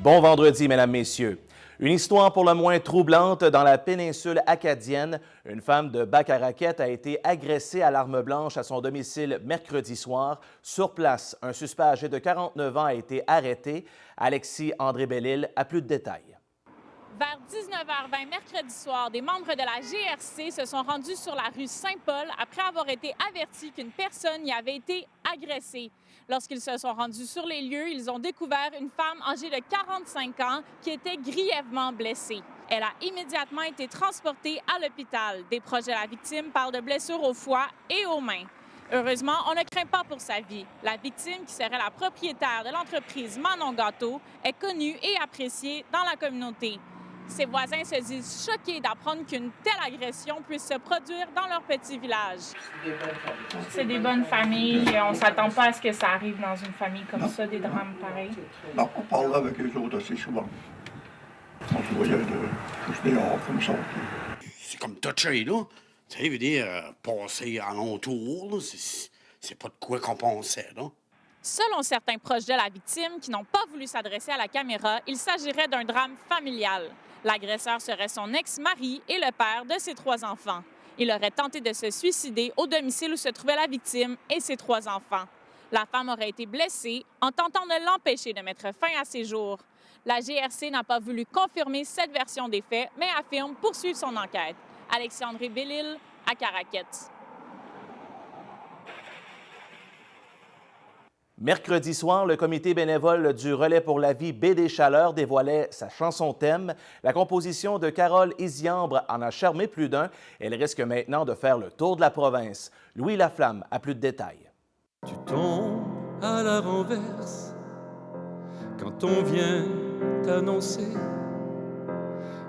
Bon vendredi, mesdames, messieurs. Une histoire pour le moins troublante dans la péninsule acadienne. Une femme de Bac-à-Raquette a été agressée à l'arme blanche à son domicile mercredi soir. Sur place, un suspect âgé de 49 ans a été arrêté. Alexis André-Bellil a plus de détails. Vers 19h20 mercredi soir, des membres de la GRC se sont rendus sur la rue Saint-Paul après avoir été avertis qu'une personne y avait été agressée. Lorsqu'ils se sont rendus sur les lieux, ils ont découvert une femme âgée de 45 ans qui était grièvement blessée. Elle a immédiatement été transportée à l'hôpital. Des proches de la victime parlent de blessures au foie et aux mains. Heureusement, on ne craint pas pour sa vie. La victime, qui serait la propriétaire de l'entreprise Manon Gâteau, est connue et appréciée dans la communauté. Ses voisins se disent choqués d'apprendre qu'une telle agression puisse se produire dans leur petit village. C'est des bonnes familles. On ne s'attend pas à ce que ça arrive dans une famille comme ça, des drames pareils. Non, on parle avec eux autres assez souvent. On se voyait tous dehors comme ça. C'est comme touché, là. Tu sais, veut dire, passer alentour, là, c'est pas de quoi qu'on pensait, là. Selon certains proches de la victime qui n'ont pas voulu s'adresser à la caméra, il s'agirait d'un drame familial. L'agresseur serait son ex-mari et le père de ses 3 enfants. Il aurait tenté de se suicider au domicile où se trouvait la victime et ses 3 enfants. La femme aurait été blessée en tentant de l'empêcher de mettre fin à ses jours. La GRC n'a pas voulu confirmer cette version des faits, mais affirme poursuivre son enquête. Alexis André-Bellil, à Caraquette. Mercredi soir, le comité bénévole du Relais pour la vie Baie des Chaleurs dévoilait sa chanson thème. La composition de Carole Isiambre en a charmé plus d'un. Elle risque maintenant de faire le tour de la province. Louis Laflamme a plus de détails. Tu tombes à la renverse quand on vient t'annoncer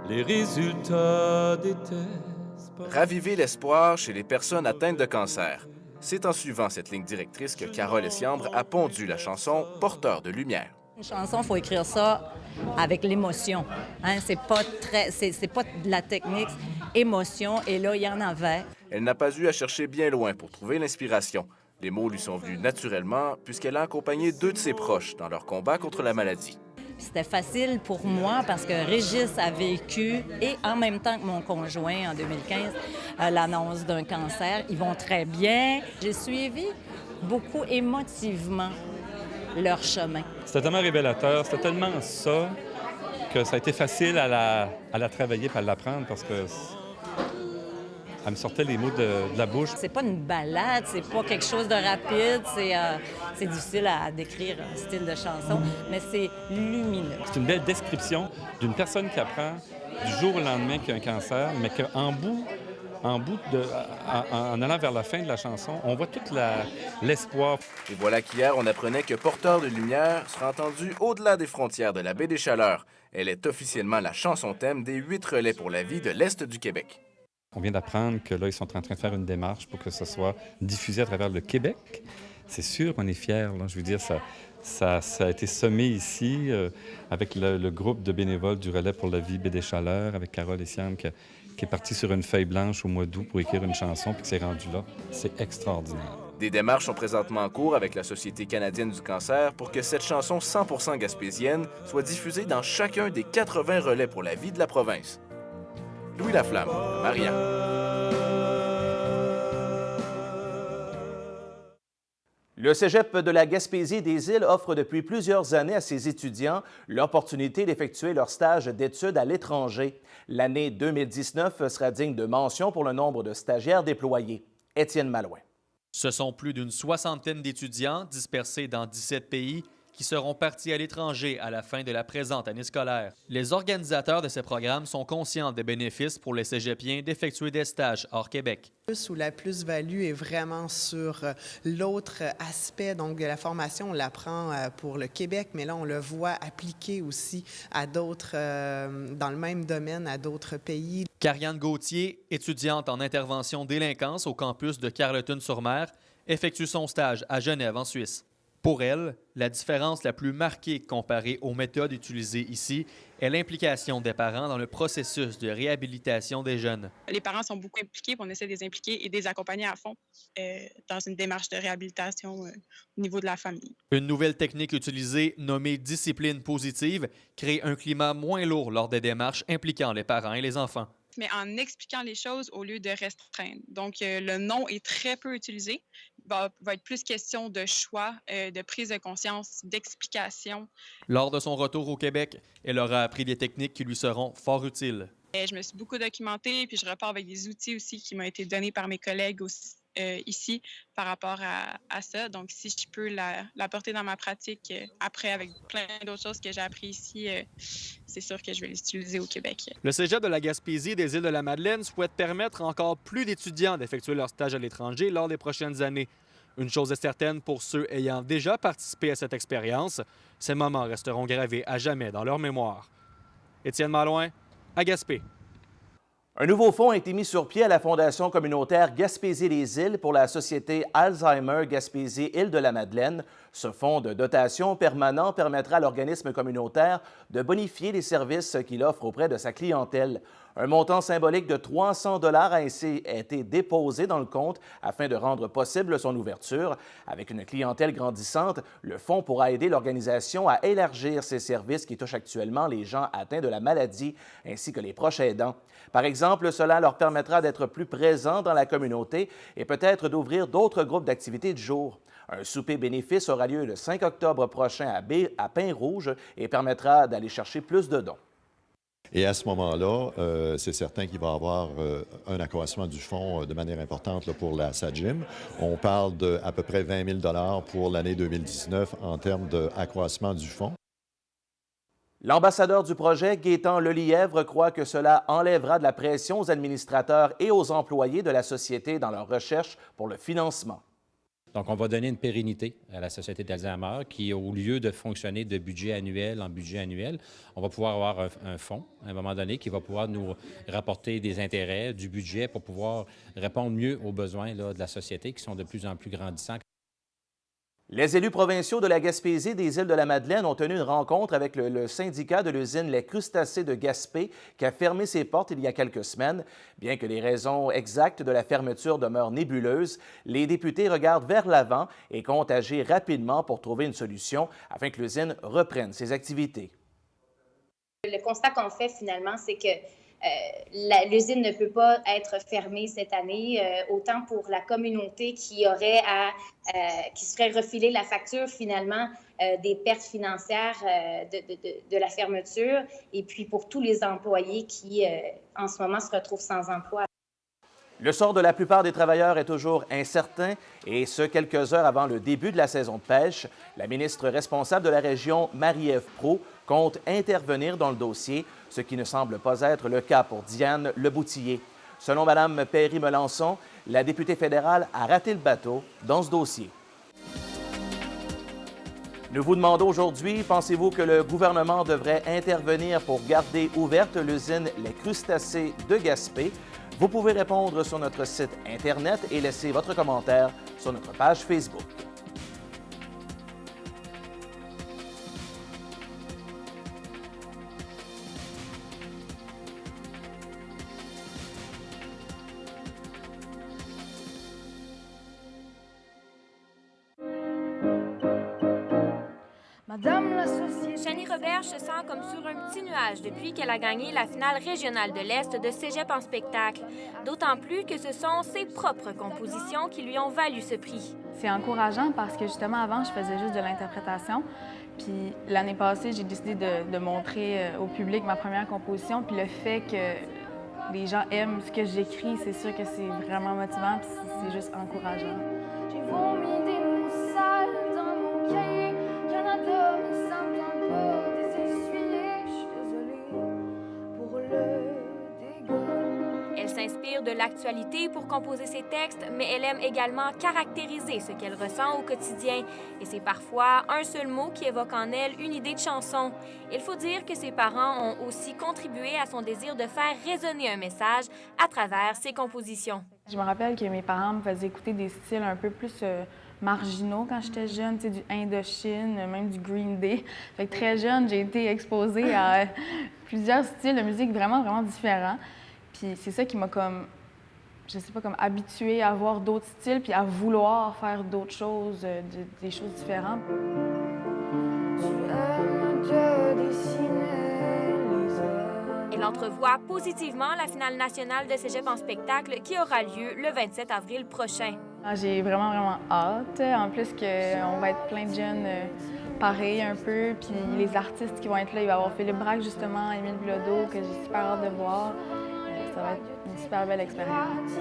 les résultats des tests. Raviver l'espoir chez les personnes atteintes de cancer. C'est en suivant cette ligne directrice que Carole Isiambre a pondu la chanson « Porteur de lumière ». Une chanson, il faut écrire ça avec l'émotion. Hein? C'est pas de la technique, émotion, et là, il y en avait. Elle n'a pas eu à chercher bien loin pour trouver l'inspiration. Les mots lui sont venus naturellement puisqu'elle a accompagné 2 de ses proches dans leur combat contre la maladie. C'était facile pour moi parce que Régis a vécu, et en même temps que mon conjoint en 2015, l'annonce d'un cancer. Ils vont très bien. J'ai suivi beaucoup émotivement leur chemin. C'était tellement révélateur, c'était tellement ça que ça a été facile à la travailler et à l'apprendre parce que elle me sortait les mots de la bouche. C'est pas une balade, c'est pas quelque chose de rapide, c'est difficile à décrire un style de chanson, mais c'est lumineux. C'est une belle description d'une personne qui apprend du jour au lendemain qu'il y a un cancer, mais qu'en en allant vers la fin de la chanson, on voit tout l'espoir. Et voilà qu'hier, on apprenait que Porteur de lumière sera entendu au-delà des frontières de la Baie des Chaleurs. Elle est officiellement la chanson thème des 8 relais pour la vie de l'Est du Québec. On vient d'apprendre que là, ils sont en train de faire une démarche pour que ce soit diffusé à travers le Québec. C'est sûr qu'on est fiers. Là. Je veux dire, ça a été semé ici avec le groupe de bénévoles du Relais pour la vie Baie des Chaleurs, avec Carole Isiambre, qui est partie sur une feuille blanche au mois d'août pour écrire une chanson, puis qui s'est rendue là. C'est extraordinaire. Des démarches sont présentement en cours avec la Société canadienne du cancer pour que cette chanson 100% gaspésienne soit diffusée dans chacun des 80 relais pour la vie de la province. Louis Laflamme, Maria. Le Cégep de la Gaspésie-des-Îles offre depuis plusieurs années à ses étudiants l'opportunité d'effectuer leur stage d'études à l'étranger. L'année 2019 sera digne de mention pour le nombre de stagiaires déployés. Étienne Malouin. Ce sont plus d'une 60aine d'étudiants dispersés dans 17 pays qui seront partis à l'étranger à la fin de la présente année scolaire. Les organisateurs de ces programmes sont conscients des bénéfices pour les cégepiens d'effectuer des stages hors Québec. Où la plus-value est vraiment sur l'autre aspect donc de la formation. On l'apprend pour le Québec, mais là, on le voit appliqué aussi à d'autres, dans le même domaine, à d'autres pays. Karianne Gauthier, étudiante en intervention délinquance au campus de Carleton-sur-Mer, effectue son stage à Genève, en Suisse. Pour elle, la différence la plus marquée comparée aux méthodes utilisées ici est l'implication des parents dans le processus de réhabilitation des jeunes. Les parents sont beaucoup impliqués, puis on essaie de les impliquer et de les accompagner à fond dans une démarche de réhabilitation au niveau de la famille. Une nouvelle technique utilisée, nommée discipline positive, crée un climat moins lourd lors des démarches impliquant les parents et les enfants. Mais en expliquant les choses au lieu de restreindre. Donc, le non est très peu utilisé. Va être plus question de choix, de prise de conscience, d'explication. Lors de son retour au Québec, elle aura appris des techniques qui lui seront fort utiles. Je me suis beaucoup documentée, puis je repars avec des outils aussi qui m'ont été donnés par mes collègues aussi, ici par rapport à ça. Donc, si je peux l'apporter dans ma pratique après avec plein d'autres choses que j'ai appris ici, c'est sûr que je vais les utiliser au Québec. Le Cégep de la Gaspésie des Îles-de-la-Madeleine souhaite permettre encore plus d'étudiants d'effectuer leur stage à l'étranger lors des prochaines années. Une chose est certaine pour ceux ayant déjà participé à cette expérience, ces moments resteront gravés à jamais dans leur mémoire. Étienne Malouin, à Gaspé. Un nouveau fonds a été mis sur pied à la Fondation communautaire Gaspésie-les-Îles pour la société Alzheimer Gaspésie-Îles-de-la-Madeleine. Ce fonds de dotation permanent permettra à l'organisme communautaire de bonifier les services qu'il offre auprès de sa clientèle. Un montant symbolique de 300 $ a ainsi été déposé dans le compte afin de rendre possible son ouverture. Avec une clientèle grandissante, le fonds pourra aider l'organisation à élargir ses services qui touchent actuellement les gens atteints de la maladie ainsi que les proches aidants. Par exemple, cela leur permettra d'être plus présents dans la communauté et peut-être d'ouvrir d'autres groupes d'activités du jour. Un souper bénéfice aura lieu le 5 octobre prochain à Pin-Rouge et permettra d'aller chercher plus de dons. Et à ce moment-là, c'est certain qu'il va y avoir un accroissement du fonds de manière importante là, pour la SAGIM. On parle d'à peu près 20 000 $ pour l'année 2019 en termes d'accroissement du fonds. L'ambassadeur du projet, Gaétan Lelièvre, croit que cela enlèvera de la pression aux administrateurs et aux employés de la société dans leur recherche pour le financement. Donc, on va donner une pérennité à la Société d'Alzheimer qui, au lieu de fonctionner de budget annuel en budget annuel, on va pouvoir avoir un fonds, à un moment donné, qui va pouvoir nous rapporter des intérêts, du budget pour pouvoir répondre mieux aux besoins là, de la société qui sont de plus en plus grandissants. Les élus provinciaux de la Gaspésie des Îles-de-la-Madeleine ont tenu une rencontre avec le syndicat de l'usine Les Crustacés de Gaspé qui a fermé ses portes il y a quelques semaines. Bien que les raisons exactes de la fermeture demeurent nébuleuses, les députés regardent vers l'avant et comptent agir rapidement pour trouver une solution afin que l'usine reprenne ses activités. Le constat qu'on fait finalement, c'est que l'usine ne peut pas être fermée cette année, autant pour la communauté qui se ferait refiler la facture finalement des pertes financières de la fermeture, et puis pour tous les employés qui en ce moment se retrouvent sans emploi. Le sort de la plupart des travailleurs est toujours incertain et ce, quelques heures avant le début de la saison de pêche. La ministre responsable de la région, Marie-Ève Proulx, compte intervenir dans le dossier, ce qui ne semble pas être le cas pour Diane Leboutillier. Selon Mme Perry-Melançon, la députée fédérale a raté le bateau dans ce dossier. Nous vous demandons aujourd'hui, pensez-vous que le gouvernement devrait intervenir pour garder ouverte l'usine Les Crustacés de Gaspé? Vous pouvez répondre sur notre site Internet et laisser votre commentaire sur notre page Facebook. Shani Robert se sent comme sur un petit nuage depuis qu'elle a gagné la finale régionale de l'Est de Cégep en spectacle. D'autant plus que ce sont ses propres compositions qui lui ont valu ce prix. C'est encourageant parce que justement avant, je faisais juste de l'interprétation. Puis l'année passée, j'ai décidé de montrer au public ma première composition. Puis le fait que les gens aiment ce que j'écris, c'est sûr que c'est vraiment motivant. Puis c'est juste encourageant. J'ai vomi des mots sales dans mon cahier. Canada, mais ça me tente pas d'essuyer. Je suis désolée pour le dégât. Elle s'inspire de l'actualité pour composer ses textes, mais elle aime également caractériser ce qu'elle ressent au quotidien. Et c'est parfois un seul mot qui évoque en elle une idée de chanson. Il faut dire que ses parents ont aussi contribué à son désir de faire résonner un message à travers ses compositions. Je me rappelle que mes parents me faisaient écouter des styles un peu plus marginaux quand j'étais jeune, tu sais, du Indochine, même du Green Day. Fait que très jeune, j'ai été exposée à plusieurs styles de musique vraiment, vraiment différents. Puis c'est ça qui m'a comme, je sais pas, comme habituée à voir d'autres styles puis à vouloir faire d'autres choses, des choses différentes. Elle entrevoit positivement la finale nationale de Cégep en spectacle qui aura lieu le 27 avril prochain. J'ai vraiment, vraiment hâte. En plus qu'on va être plein de jeunes pareils un peu, puis les artistes qui vont être là, il va y avoir Philippe Braque justement, Émile Bilodeau, que j'ai super hâte de voir. Ça va être une super belle expérience.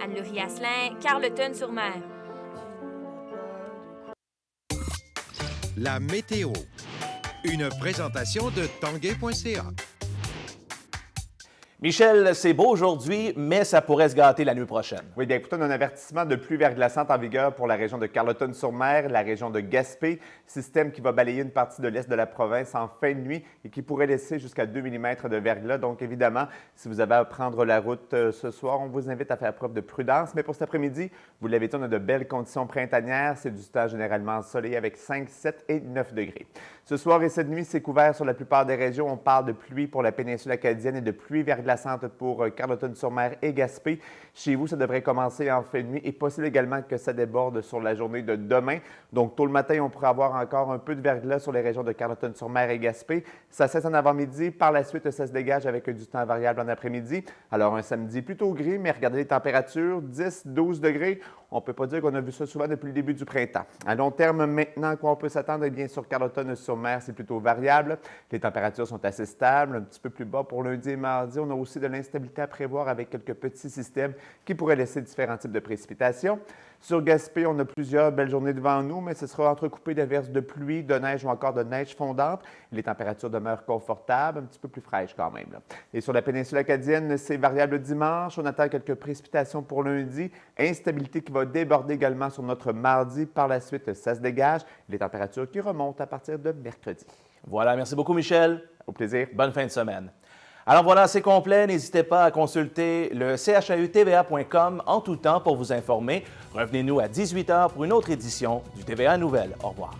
Anne-Laurie Asselin, Carleton-sur-Mer. La météo. Une présentation de tanguay.ca. Michel, c'est beau aujourd'hui, mais ça pourrait se gâter la nuit prochaine. Oui, bien écoutez, on a un avertissement de pluie verglaçante en vigueur pour la région de Carleton-sur-Mer, la région de Gaspé, système qui va balayer une partie de l'est de la province en fin de nuit et qui pourrait laisser jusqu'à 2 mm de verglas. Donc, évidemment, si vous avez à prendre la route ce soir, on vous invite à faire preuve de prudence. Mais pour cet après-midi, vous l'avez dit, on a de belles conditions printanières. C'est du temps généralement ensoleillé avec 5, 7 et 9 degrés. Ce soir et cette nuit, c'est couvert sur la plupart des régions. On parle de pluie pour la péninsule acadienne et de pluie verglaçante pour Carleton-sur-Mer et Gaspé. Chez vous, ça devrait commencer en fin de nuit et possible également que ça déborde sur la journée de demain. Donc, tôt le matin, on pourrait avoir encore un peu de verglas sur les régions de Carleton-sur-Mer et Gaspé. Ça cesse en avant-midi. Par la suite, ça se dégage avec du temps variable en après-midi. Alors, un samedi plutôt gris, mais regardez les températures, 10, 12 degrés. On ne peut pas dire qu'on a vu ça souvent depuis le début du printemps. À long terme, maintenant, à quoi on peut s'attendre? Eh bien, sur Carleton-sur-Mer, c'est plutôt variable. Les températures sont assez stables, un petit peu plus bas pour lundi et mardi. On a aussi de l'instabilité à prévoir avec quelques petits systèmes qui pourraient laisser différents types de précipitations. Sur Gaspé, on a plusieurs belles journées devant nous, mais ce sera entrecoupé d'averses de pluie, de neige ou encore de neige fondante. Les températures demeurent confortables, un petit peu plus fraîches quand même. Et sur la péninsule acadienne, c'est variable dimanche. On attend quelques précipitations pour lundi. Instabilité qui va déborder également sur notre mardi. Par la suite, ça se dégage. Les températures qui remontent à partir de mercredi. Voilà, merci beaucoup Michel. Au plaisir. Bonne fin de semaine. Alors voilà, c'est complet. N'hésitez pas à consulter le chau-tva.com en tout temps pour vous informer. Revenez-nous à 18h pour une autre édition du TVA Nouvelles. Au revoir.